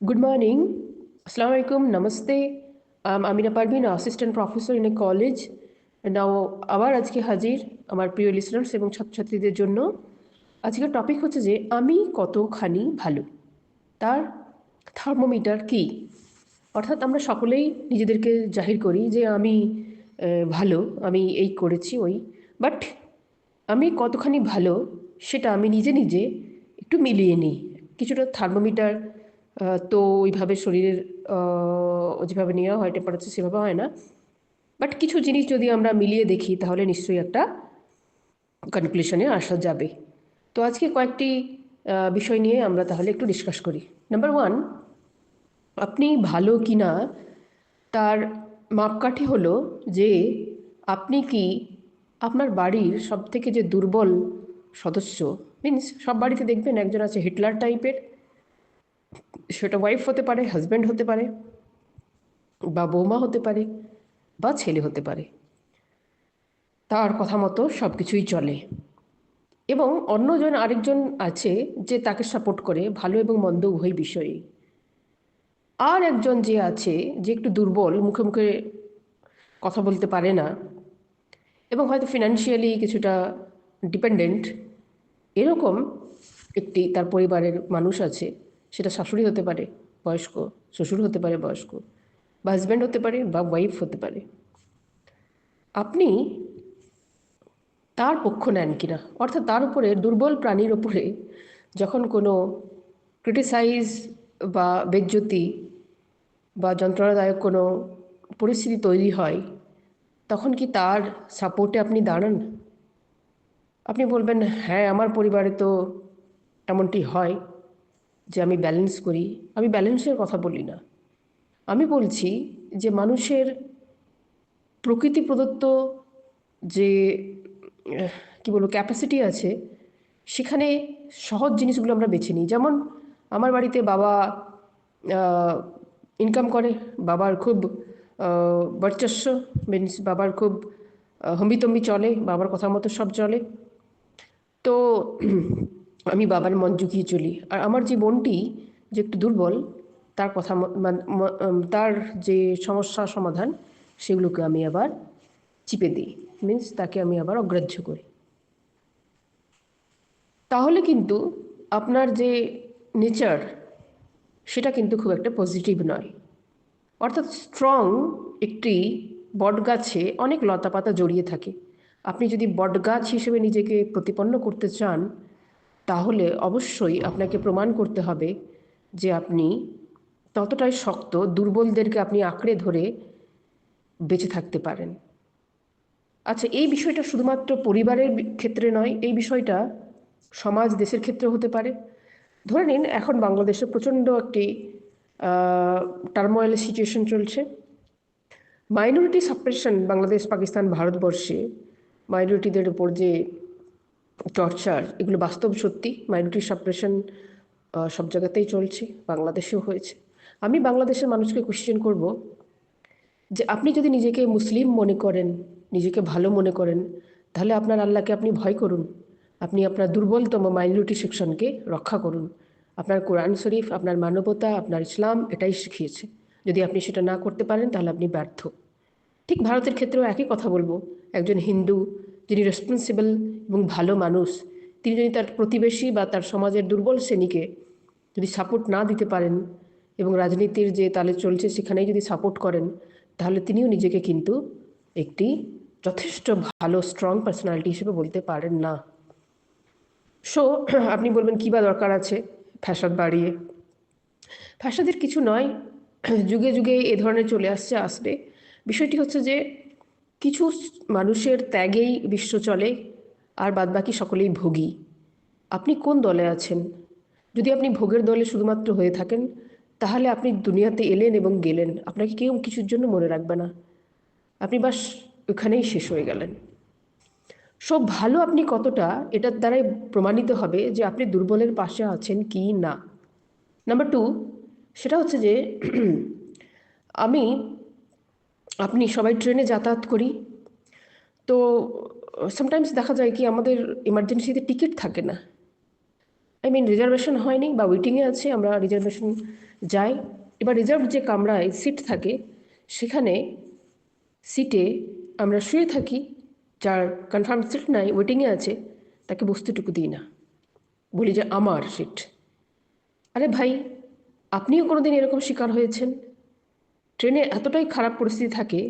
Good morning. Assalamu alaikum. Namaste. I'm Amina Parveen, assistant professor in a college. And now আবার আজকে হাজির আমার প্রিয় লিসনার্স এবং ছাত্রছাত্রীদের জন্য। আজকের টপিক হচ্ছে যে আমি কতখানি ভালো, তার থার্মোমিটার কি। অর্থাৎ আমরা সকলেই নিজেদেরকে জাহির করি যে আমি ভালো, আমি এই করেছি ওই, বাট আমি কতখানি ভালো সেটা আমি নিজে নিজে একটু মিলিয়ে নিই। কিছুটা থার্মোমিটার তো ওইভাবে শরীরের যেভাবে নেওয়া হয় টেম্পারেচার সেভাবে হয় না, বাট কিছু জিনিস যদি আমরা মিলিয়ে দেখি তাহলে নিশ্চয়ই একটা কনক্লুশনে আসা যাবে। তো আজকে কয়েকটি বিষয় নিয়ে আমরা তাহলে একটু ডিসকাস করি। নাম্বার ওয়ান, আপনি ভালো কি না তার মাপকাঠি হলো যে আপনি কি আপনার বাড়ির সবথেকে যে দুর্বল সদস্য, মিনস সব বাড়িতে দেখবেন একজন আছে হিটলার টাইপের, সেটা ওয়াইফ হতে পারে, হাজব্যান্ড হতে পারে, বা বৌমা হতে পারে, বা ছেলে হতে পারে, তার কথা মতো সব কিছুই চলে। এবং অন্যজন আরেকজন আছে যে তাকে সাপোর্ট করে ভালো এবং মন্দ উভয় বিষয়ে। আর একজন যে আছে যে একটু দুর্বল, মুখে মুখে কথা বলতে পারে না এবং হয়তো ফিনান্সিয়ালি কিছুটা ডিপেন্ডেন্ট, এরকম একটি তার পরিবারের মানুষ আছে। সেটা শাশুড়ি হতে পারে বয়স্ক, শ্বশুর হতে পারে বয়স্ক, বা হাজব্যান্ড হতে পারে, বা ওয়াইফ হতে পারে। আপনি তার পক্ষ নেন কিনা, অর্থাৎ তার উপরে, দুর্বল প্রাণীর উপরে যখন কোনো ক্রিটিসাইজ বা বেজ্জতি বা যন্ত্রণাদায়ক কোনো পরিস্থিতি তৈরি হয়, তখন কি তার সাপোর্টে আপনি দাঁড়ান? আপনি বলবেন হ্যাঁ, আমার পরিবারে তো এমনটি হয় যে আমি ব্যালেন্স করি। আমি ব্যালেন্সের কথা বলি না, আমি বলছি যে মানুষের প্রকৃতি প্রদত্ত যে কি বলবো ক্যাপাসিটি আছে, সেখানে সহজ জিনিসগুলো আমরা বেছে নিই। যেমন আমার বাড়িতে বাবা ইনকাম করে, বাবার খুব বর্চস্ব, মিনস বাবার খুব হম্বিতম্বি চলে, বাবার কথা মতো সব চলে। তো আমি বাবার মন জুগিয়ে চলি। আর আমার যে বোনটি যে একটু দুর্বল, তার কথা তার যে সমস্যা সমাধান সেগুলোকে আমি আবার চিপে দিই, মিন্স তাকে আমি আবার অগ্রাহ্য করি। তাহলে কিন্তু আপনার যে নেচার, সেটা কিন্তু খুব একটা পজিটিভ নয়। অর্থাৎ স্ট্রং একটি বটগাছে অনেক লতাপাতা জড়িয়ে থাকে। আপনি যদি বটগাছ হিসেবে নিজেকে প্রতিপন্ন করতে চান, তাহলে অবশ্যই আপনাকে প্রমাণ করতে হবে যে আপনি ততটাই শক্ত, দুর্বলদেরকে আপনি আঁকড়ে ধরে বেঁচে থাকতে পারেন। আচ্ছা, এই বিষয়টা শুধুমাত্র পরিবারের ক্ষেত্রে নয়, এই বিষয়টা সমাজ দেশের ক্ষেত্রে হতে পারে। ধরে নিন এখন বাংলাদেশে প্রচণ্ড একটি টার্মোয়েল সিচুয়েশন চলছে। মাইনরিটি সাপ্রেশন, বাংলাদেশ, পাকিস্তান, ভারতবর্ষে মাইনরিটিদের উপর যে টর্চার, এগুলো বাস্তব সত্যি। মাইনরিটি সাপ্রেশন সব জায়গাতেই চলছে, বাংলাদেশেও হয়েছে। আমি বাংলাদেশের মানুষকে কোশ্চেন করব যে আপনি যদি নিজেকে মুসলিম মনে করেন, নিজেকে ভালো মনে করেন, তাহলে আপনার আল্লাহকে আপনি ভয় করুন। আপনি আপনার দুর্বলতম মাইনরিটি সেকশনকে রক্ষা করুন। আপনার কোরআন শরীফ, আপনার মানবতা, আপনার ইসলাম এটাই শিখিয়েছে। যদি আপনি সেটা না করতে পারেন তাহলে আপনি ব্যর্থ। ঠিক ভারতের ক্ষেত্রেও একই কথা বলবো। একজন হিন্দু যিনি রেসপন্সিবল এবং ভালো মানুষ, তিনি যদি তার প্রতিবেশী বা তার সমাজের দুর্বল শ্রেণীকে যদি সাপোর্ট না দিতে পারেন এবং রাজনীতির যে তালে চলছে সেখানেই যদি সাপোর্ট করেন, তাহলে তিনিও নিজেকে কিন্তু একটি যথেষ্ট ভালো স্ট্রং পার্সোনালিটি হিসেবে বলতে পারেন না। সো আপনি বলবেন কী বা দরকার আছে ফ্যাসাদ বাড়িয়ে। ফ্যাসাদের কিছু নয়, যুগে যুগে এ ধরনের চলে আসছে, আসবে। বিষয়টি হচ্ছে যে কিছু মানুষের ত্যাগেই বিশ্ব চলে, আর বাদবাকি সকলেই ভোগী। আপনি কোন দলে আছেন? যদি আপনি ভোগের দলে শুধুমাত্র হয়ে থাকেন, তাহলে আপনি দুনিয়াতে এলেন এবং গেলেন, আপনাকে কেউ কিছুর জন্য মনে রাখবে না। আপনি বাস ওখানেই শেষ হয়ে গেলেন। সব ভালো আপনি কতটা, এটার দ্বারাই প্রমাণিত হবে যে আপনি দুর্বলের পাশে আছেন কি না। নাম্বার টু, সেটা হচ্ছে যে আমি আপনি সবাই ট্রেনে যাতায়াত করি, তো সামটাইমস দেখা যায় কি আমাদের ইমার্জেন্সিতে টিকিট থাকে না। রিজার্ভেশন হয়নি বা ওয়েটিংয়ে আছে, আমরা রিজার্ভেশন যাই। এবার রিজার্ভ যে কামরায় সিট থাকে সেখানে সিটে আমরা শুয়ে থাকি, যার কনফার্ম সিট নাই, ওয়েটিংয়ে আছে, তাকে বসতেটুকু দিই না, বলি যে আমার সিট। আরে ভাই, আপনিও কোনোদিন এরকম শিকার হয়েছেন? ট্রেনে এতটাই খারাপ পরিস্থিতি থাকে,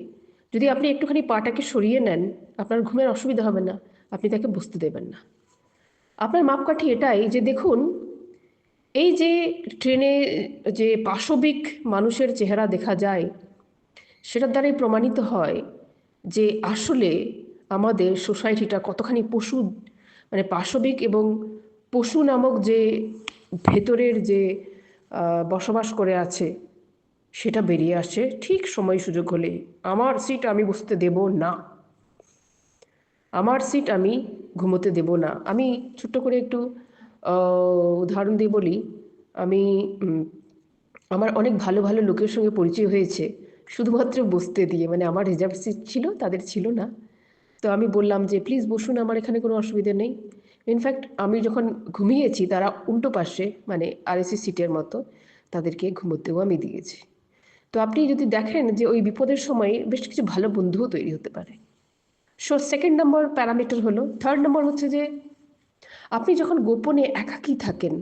যদি আপনি একটুখানি পাটাকে সরিয়ে নেন আপনার ঘুমের অসুবিধা হবে না, আপনি তাকে বসতে দেবেন না। আপনার মাপকাঠি এটাই যে দেখুন, এই যে ট্রেনে যে পাশবিক মানুষের চেহারা দেখা যায়, সেটার দ্বারাই প্রমাণিত হয় যে আসলে আমাদের সোসাইটিটা কতখানি পশু, পাশবিক এবং পশু নামক যে ভেতরের যে বসবাস করে আছে সেটা বেরিয়ে আসে ঠিক সময় সুযোগ হলে। আমার সিট আমি বসতে দেব না, আমার সিট আমি ঘুমোতে দেব না। আমি ছোট্ট করে একটু উদাহরণ দিয়ে বলি। আমি আমার অনেক ভালো ভালো লোকের সঙ্গে পরিচয় হয়েছে শুধুমাত্র বসতে দিয়ে, আমার রিজার্ভ সিট ছিল, তাদের ছিল না। তো আমি বললাম যে প্লিজ বসুন, আমার এখানে কোনো অসুবিধা নেই। ইনফ্যাক্ট আমি যখন ঘুমিয়েছি তারা উল্টো পাশে আরএসি সিটের মতো তাদেরকে ঘুমোতেও আমি দিয়েছি। তো আপনি যদি দেখেন যে ওই বিপদের সময় বেশ কিছু ভালো বন্ধুও তৈরি হতে পারে। সো সেকেন্ড নম্বর প্যারামিটার হলো। থার্ড নম্বর হচ্ছে যে আপনি যখন গোপনে একাকী থাকেন,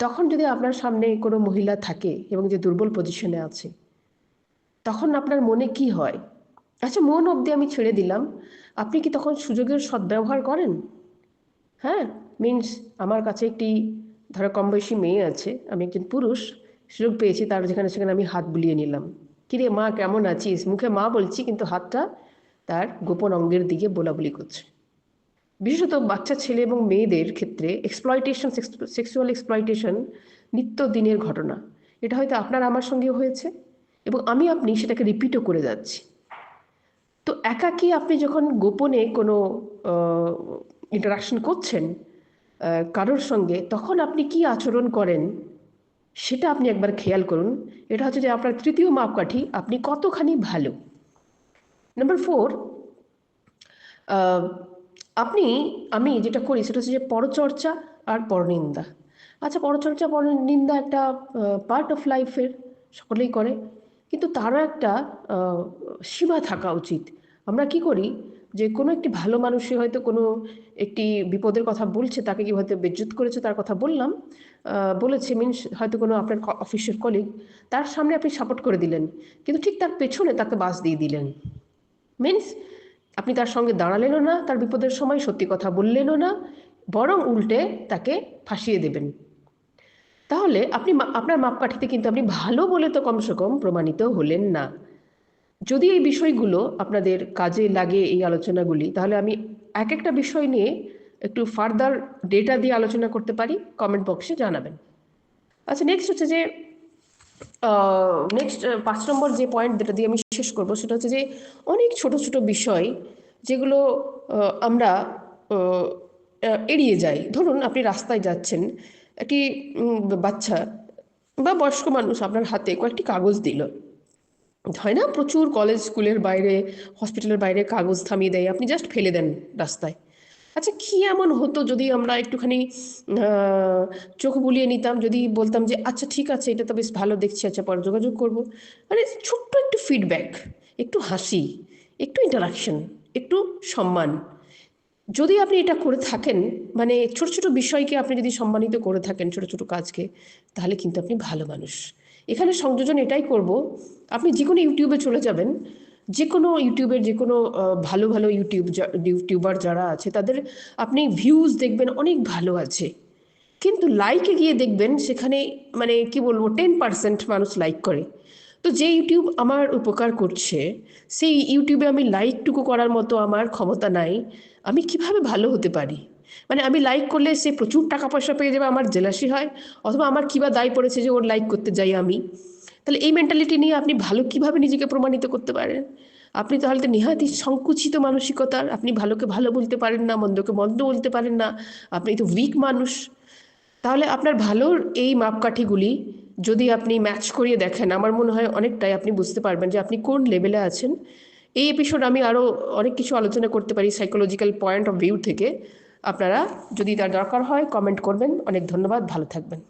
তখন যদি আপনার সামনে কোনো মহিলা থাকে এবং যে দুর্বল পজিশনে আছে, তখন আপনার মনে কি হয়? আচ্ছা, মন অবধি আমি ছেড়ে দিলাম, আপনি কি তখন সুযোগের সদ্ব্যবহার করেন? হ্যাঁ, মিনস আমার কাছে একটি ধরো কম বয়সী মেয়ে আছে, আমি একজন পুরুষ, সুযোগ পেয়েছি তার যেখানে সেখানে আমি হাত বুলিয়ে নিলাম। কিরে মা, কেমন আছিস? মুখে মা বলছি কিন্তু হাতটা তার গোপন অঙ্গের দিকে বোলাবুলি করছে। বিশেষত বাচ্চা ছেলে এবং মেয়েদের ক্ষেত্রে এক্সপ্লয়টেশন, সেক্সুয়াল এক্সপ্লয়টেশন নিত্য দিনের ঘটনা। এটা হয়তো আপনার আমার সঙ্গেও হয়েছে এবং আপনি সেটাকে রিপিটও করে যাচ্ছি। তো একাকী আপনি যখন গোপনে কোনো ইন্টারাকশন করছেন কারোর সঙ্গে, তখন আপনি কি আচরণ করেন সেটা আপনি একবার খেয়াল করুন। এটা হচ্ছে যে আপনার তৃতীয় মাপকাঠি, আপনি কতখানি ভালো। নাম্বার 4, আমি যেটা করি সেটা হচ্ছে যে পরচর্চা আর পরনিন্দা। আচ্ছা, পরচর্চা পরনিন্দা একটা পার্ট অফ লাইফের, সকলেই করে, কিন্তু তারও একটা সীমা থাকা উচিত। আমরা কি করি যে কোনো একটি ভালো মানুষে হয়তো কোনো একটি বিপদের কথা বলছে, তাকে কি হয়তো বেজ্জত করেছে, তার কথা বললাম, বলেছে মিনস হয়তো কোনো আপনার অফিসের কলিগ, তার সামনে আপনি সাপোর্ট করে দিলেন, কিন্তু ঠিক তার পেছনে তাকে বাস দিয়ে দিলেন। মিনস আপনি তার সঙ্গে দাঁড়ালেনও না, তার বিপদের সময় সত্যি কথা বললেনও না, বরং উল্টে তাকে ফাঁসিয়ে দেবেন। তাহলে আপনার মাপকাঠিতে কিন্তু আপনি ভালো বলে তো কমসে কম প্রমাণিত হলেন না। যদি এই বিষয়গুলো আপনাদের কাজে লাগে, এই আলোচনাগুলি, তাহলে আমি এক একটা বিষয় নিয়ে একটু ফার্দার ডেটা দিয়ে আলোচনা করতে পারি, কমেন্ট বক্সে জানাবেন। আচ্ছা, নেক্সট হচ্ছে যে 5 নম্বর যে পয়েন্ট যেটা দিয়ে আমি শেষ করব সেটা হচ্ছে যে অনেক ছোট ছোট বিষয় যেগুলো আমরা এড়িয়ে যাই। ধরুন আপনি রাস্তায় যাচ্ছেন, একটি বাচ্চা বা বয়স্ক মানুষ আপনার হাতে কয়েকটি কাগজ দিল। হয় না, প্রচুর কলেজ স্কুলের বাইরে, হসপিটালের বাইরে কাগজ থামিয়ে দেয়, আপনি জাস্ট ফেলে দেন রাস্তায়। আচ্ছা, কি এমন হতো যদি আমরা একটুখানি চোখ বুলিয়ে নিতাম, যদি বলতাম যে আচ্ছা ঠিক আছে, এটা তো বেশ ভালো দেখছি, আচ্ছা পরে যোগাযোগ করবো। ছোট্ট একটু ফিডব্যাক, একটু হাসি, একটু ইন্টারাকশন, একটু সম্মান, যদি আপনি এটা করে থাকেন, ছোট ছোট বিষয়কে আপনি যদি সম্মানিত করে থাকেন, ছোট ছোট কাজকে, তাহলে কিন্তু আপনি ভালো মানুষ। এখানে সংযোজন এটাই করব, আপনি যে কোনো ইউটিউবে চলে যাবেন, যে কোনো ইউটিউবের যে কোনো ভালো ভালো ইউটিউবার যারা আছে তাদের আপনি ভিউজ দেখবেন অনেক ভালো আছে, কিন্তু লাইকে গিয়ে দেখবেন সেখানে কি বলবো 10% মানুষ লাইক করে। তো যে ইউটিউব আমার উপকার করছে, সেই ইউটিউবে আমি লাইকটুকু করার মতো আমার ক্ষমতা নাই, আমি কিভাবে ভালো হতে পারি? আমি লাইক করলে সে প্রচুর টাকা পয়সা পেয়ে যাবে, আমার জেলাসি হয়, অথবা আমার কিবা দায় পড়েছে যে ওর লাইক করতে যাই আমি। তাহলে এই মেন্টালিটি নিয়ে আপনি ভালো কিভাবে নিজেকে প্রমাণিত করতে পারেন? আপনি তাহলে তো নেহাতি সংকুচিত মানসিকতার, আপনি ভালোকে ভালো বলতে পারেন না, মন্দকে মন্দ বলতে পারেন না, আপনি তো উইক মানুষ। তাহলে আপনার ভালোর এই মাপকাঠিগুলি যদি আপনি ম্যাচ করিয়ে দেখেন, আমার মনে হয় অনেকটাই আপনি বুঝতে পারবেন যে আপনি কোন লেভেলে আছেন। এই এপিসোড আমি আরও অনেক কিছু আলোচনা করতে পারি সাইকোলজিক্যাল পয়েন্ট অফ ভিউ থেকে, আপনারা যদি তার দরকার হয় কমেন্ট করবেন। অনেক ধন্যবাদ, ভালো থাকবেন।